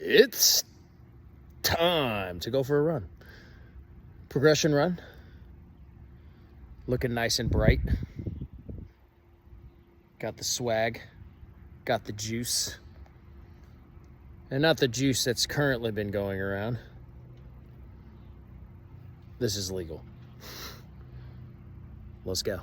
It's time to go for a run. Progression run. Looking nice and bright. Got the swag. Got the juice. And not the juice that's currently been going around. This is legal. Let's go.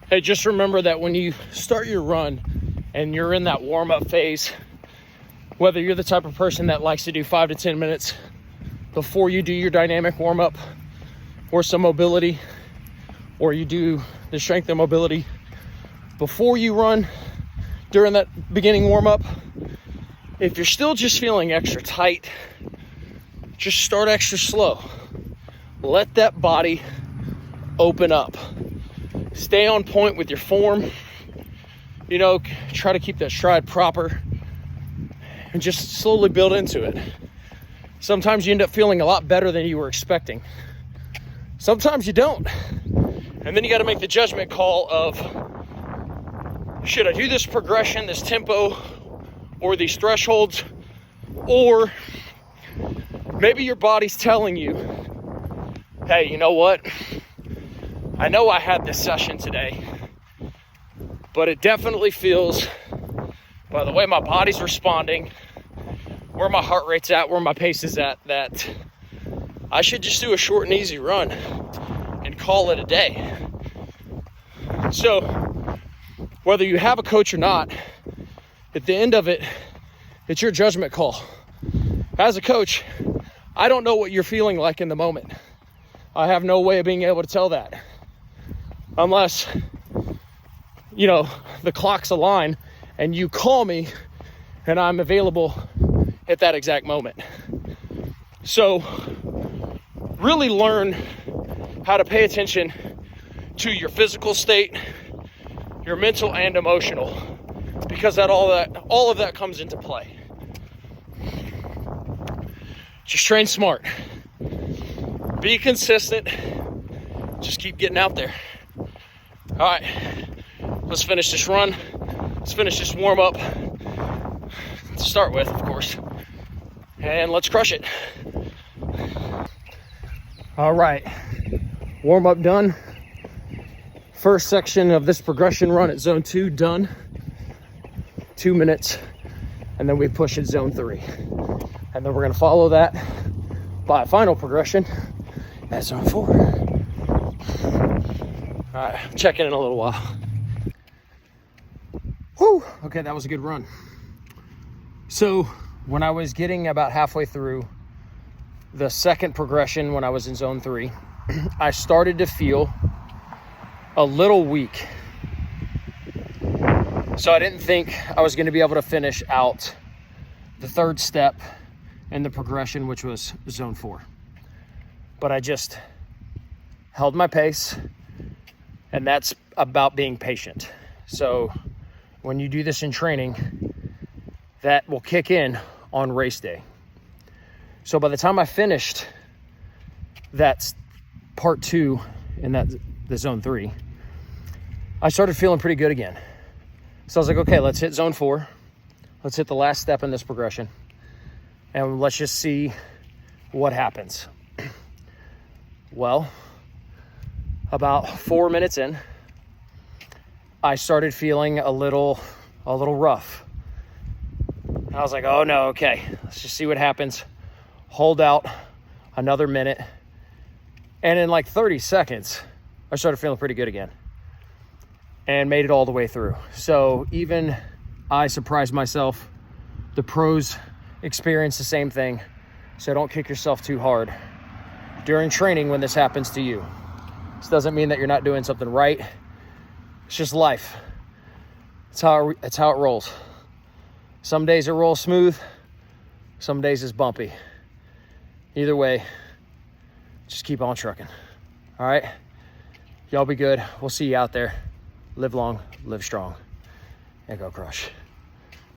Hey, just remember that when you start your run and you're in that warm-up phase, whether you're the type of person that likes to do 5 to 10 minutes before you do your dynamic warm-up or some mobility, or you do the strength and mobility before you run during that beginning warm-up, if you're still just feeling extra tight, just start extra slow. Let that body open up. Stay on point with your form. You know, try to keep that stride proper and just slowly build into it. Sometimes you end up feeling a lot better than you were expecting. Sometimes you don't. And then you got to make the judgment call of, should I do this progression, this tempo, or these thresholds? Or maybe your body's telling you, hey, you know what? I know I had this session today, but it definitely feels, by the way my body's responding, where my heart rate's at, where my pace is at, that I should just do a short and easy run and call it a day. So whether you have a coach or not, at the end of it, it's your judgment call. As a coach, I don't know what you're feeling like in the moment. I have no way of being able to tell that. Unless, you know, the clocks align and you call me and I'm available at that exact moment. So really learn how to pay attention to your physical state, your mental and emotional, because all of that comes into play. Just train smart. Be consistent. Just keep getting out there. All right, let's finish this run. Let's finish this warm up to start with, of course, and let's crush it. All right, warm up done. First section of this progression run at zone 2 done. 2 minutes, and then we push at zone 3. And then we're gonna follow that by a final progression at zone 4. All right, check in a little while. Whew, okay, that was a good run. So when I was getting about halfway through the second progression, when I was in zone 3, I started to feel a little weak. So I didn't think I was gonna be able to finish out the third step in the progression, which was zone 4. But I just held my pace, and that's about being patient. So when you do this in training, that will kick in on race day. So by the time I finished that part 2 in the zone 3, I started feeling pretty good again. So I was like, okay, let's hit zone 4. Let's hit the last step in this progression, and let's just see what happens. Well, about 4 minutes in, I started feeling a little rough. I was like, oh no, okay, let's just see what happens. Hold out another minute. And in like 30 seconds, I started feeling pretty good again and made it all the way through. So even I surprised myself. The pros experience the same thing. So don't kick yourself too hard during training when this happens to you. This doesn't mean that you're not doing something right. It's just life. It's how it rolls. Some days it rolls smooth. Some days it's bumpy. Either way, just keep on trucking. All right? Y'all be good. We'll see you out there. Live long, live strong, and go crush.